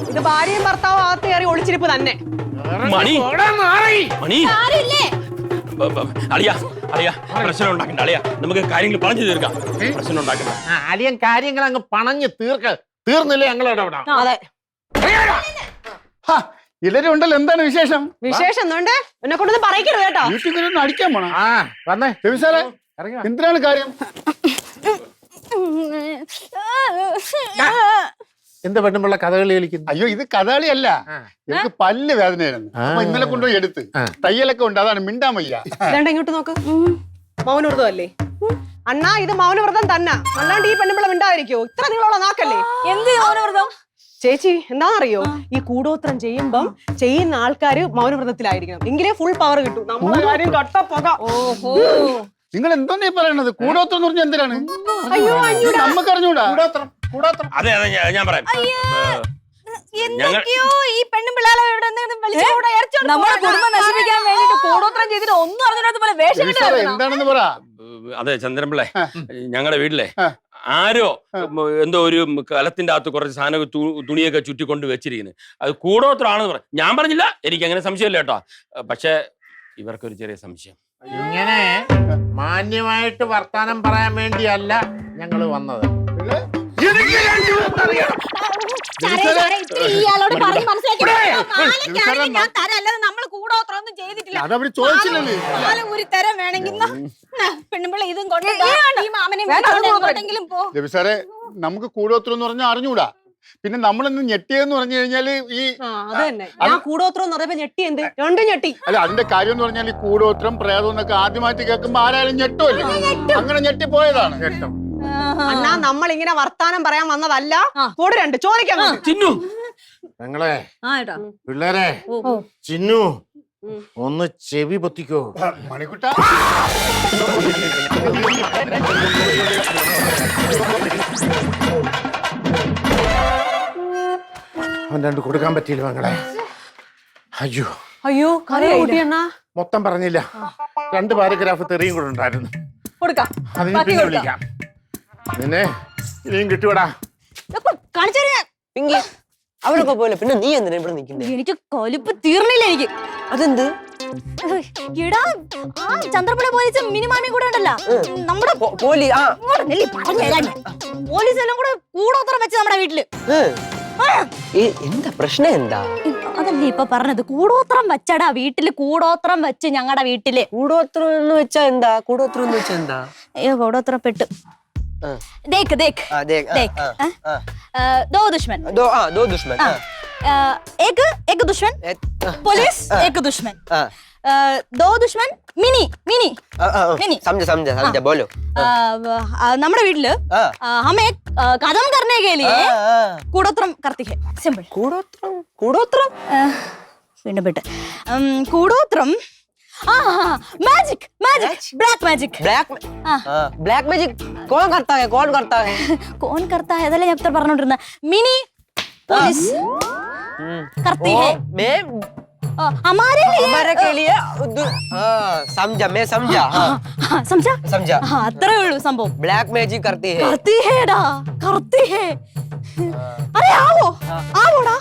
ഇത് ഭാര്യയും ഭർത്താവും അകത്ത് കയറി ഒളിച്ചിരിപ്പ് തന്നെ. പ്രശ്നം ഉണ്ടാക്കണ്ട അളിയ, നമുക്ക് കാര്യങ്ങൾ പറഞ്ഞു തീർക്കാം. പ്രശ്നം ഉണ്ടാക്കണ്ട അളിയൻ, കാര്യങ്ങൾ അങ്ങ് പണഞ്ഞ് തീർന്നില്ലേ ഞങ്ങളോട് അവിടെ? അതെ, എല്ലാരും ഉണ്ടല്ലോ. എന്താണ് വിശേഷം? വിശേഷം എന്തുകൊണ്ട് എന്നെ കൊണ്ടൊന്നും പറയിക്കരുത് കേട്ടോ. വീട്ടിൽ അടിക്കാൻ പോണോ? വന്നേ സാറേ, എന്തിനാണ് കാര്യം? എന്താ പെണ്ണുമ്പുള്ള കഥകളി കളിക്കുന്നു? അയ്യോ, ഇത് കഥകളിയല്ല, എനിക്ക് പല്ല് വേദനയായിരുന്നു. അപ്പൊ ഇന്നലെ കൊണ്ടുപോയി എടുത്ത് തയ്യലൊക്കെ ഉണ്ട്, അതാണ് മിണ്ടാൻ വയ്യ. ഇതാണ്ട് ഇങ്ങോട്ട് നോക്ക്, മൗനവ്രതം അല്ലേ അണ്ണാ? ഇത് മൗനവ്രതം തന്നെ, അല്ലാണ്ട് ഈ പെണ്ണുമ്പിള്ള മിണ്ടാതിരിക്കോ? ഇത്ര നിങ്ങളുള്ള നാക്കല്ലേ? എന്ത് മൗനവ്രതം ചേച്ചി? എന്താണെന്നറിയോ, ഈ കൂടോത്രം ചെയ്യുമ്പം ചെയ്യുന്ന ആൾക്കാര് മൗനവ്രതത്തിലായിരിക്കണം, എങ്കിലേ ഫുൾ പവർ കിട്ടും. നമ്മുടെ കാര്യം കട്ടപ്പോക. ഓഹോ, നിങ്ങൾ എന്തോന്നീ പറയണത്? കൂടോത്രം എന്ന് പറഞ്ഞാൽ എന്തിനാണ്? നമുക്ക് അറിഞ്ഞൂടാ. അതെ അതെ, ഞാൻ പറയാം. എന്തൊക്കെയോ ഈ പെണ്ണും പിള്ളേരെ നമ്മുടെ കുടുംബം നശിപ്പിക്കാൻ വേണ്ടിട്ട് കൂടോത്രം ചെയ്തിട്ട് ഒന്നും അറിഞ്ഞില്ലാത്ത പോലെ വേഷം എന്താണെന്ന് പറ. അതെ ചന്ദ്രൻപിള്ളേ, ഞങ്ങളുടെ വീട്ടിലെ ആരോ എന്തോ ഒരു കലത്തിന്റെ അകത്ത് കുറച്ച് സാധനം തുണിയൊക്കെ ചുറ്റിക്കൊണ്ട് വെച്ചിരിക്കുന്നത്. അത് കൂടോത്രമാണെന്ന് പറഞ്ഞു. ഞാൻ പറഞ്ഞില്ല, എനിക്ക് അങ്ങനെ സംശയമില്ല കേട്ടോ. പക്ഷെ ഇവർക്കൊരു ചെറിയ സംശയം. ഇങ്ങനെ മാന്യമായിട്ട് വർത്താനം പറയാൻ വേണ്ടിയല്ല ഞങ്ങള് വന്നത്. ഇയാളോട് പറഞ്ഞ് മനസ്സിലാക്കി ഞാൻ തരാം, അല്ലാതെ നമ്മള് കൂടോത്രം ഒന്നും ചെയ്തിട്ടില്ല. ഒരു തരം വേണമെങ്കിൽ പെണ്ണുമ്പിള്ള ഇതും കൊണ്ട് ഈ മാമനെ എങ്ങോട്ടെങ്കിലും പോ. സാറേ, നമുക്ക് കൂടോത്രം എന്ന് പറഞ്ഞാൽ അറിഞ്ഞൂടാ. പിന്നെ നമ്മളിന്ന് ഞെട്ടിയെന്ന് പറഞ്ഞു കഴിഞ്ഞാല് ഈ കൂടോത്രം എന്ന് പറഞ്ഞപ്പോ ഞെട്ടി. എന്ത് രണ്ടും ഞെട്ടി? അല്ല, അതിന്റെ കാര്യം എന്ന് പറഞ്ഞാൽ ഈ കൂടോത്രം പ്രേതം എന്നൊക്കെ ആദ്യമായിട്ട് കേൾക്കുമ്പോ ആരായാലും ഞെട്ടുമല്ലോ. അങ്ങനെ ഞെട്ടിപ്പോയതാണ്. അണ്ണാ, നമ്മൾ ഇങ്ങനെ വർത്താനം പറയാൻ വന്നതല്ല. കൂടെ രണ്ട് ചോദിക്കാൻ ഞങ്ങളെ പിള്ളേരെ, ചിന്നു ഒന്ന് ചെവി പൊത്തിക്കോ. മണിക്കുട്ട, അവൻ രണ്ട് കൊടുക്കാൻ പറ്റിയില്ല മകളെ. അയ്യോ അയ്യോ, മൊത്തം പറഞ്ഞില്ല, 2 പാരഗ്രാഫ് തെറിയും കൂടെ ഉണ്ടായിരുന്നു. അതിന് പിന്നെ വിളിക്കാം. നിന്നെ ഇനിയും കിട്ടുവടാ. അവരൊക്കെ പോലെ പിന്നെ നീ എന്തിനാ ഇവിടെ നിൽക്കുന്നത്? എനിക്ക് കൊലിപ്പ് തീർന്നില്ല എനിക്ക്. അതെന്ത്? എടാ, ആ ചന്ദ്രപ്പുഴ പോലീസ് മിനിമാമി കൂടെ ഉണ്ടല്ലോ, നമ്മുടെ പോലീസ് എല്ലാം കൂടെ കൂടോത്രം വെച്ച് നമ്മുടെ വീട്ടില്. എന്താ പ്രശ്നം? എന്താ അതല്ലേ ഇപ്പൊ പറഞ്ഞത്? കൂടോത്രം വെച്ചടാ വീട്ടില്, കൂടോത്രം വെച്ച് ഞങ്ങളുടെ വീട്ടില്. കൂടോത്രം എന്ന് വെച്ചാ എന്താ? കൂടോത്രം എന്ന് വെച്ചാ എന്താ? അയ്യോ, കൂടോത്രം പെട്ട്. देख देख देख दो दुश्मन दो दुश्मन एक दुश्मन पुलिस, एक दुश्मन दो दुश्मन मिनी मिनी मिनी समझा समझा समझा बोलो. നമ്മുടെ വീട്ടില് हमें कदम करने के लिए കൂടോത്രം करती है. सिंपल. കൂടോത്രം കൂടോത്രം വീണ്ടും പെട്ട്. കൂടോത്രം magic magic black magic black magic कौन करता है? कौन करता है? कौन करता है? അതല്ലേ ഞാൻ പറഞ്ഞോണ്ടിരുന്ന. മിനി पुलिस करती है. मैं हमारे के लिए समझा, मैं समझा. समझा समझा. അത്രേ ഉള്ളൂ സംഭവം. ब्लैक मैजिक करती है. करती है डा, करती है. अरे आओ आओ डा.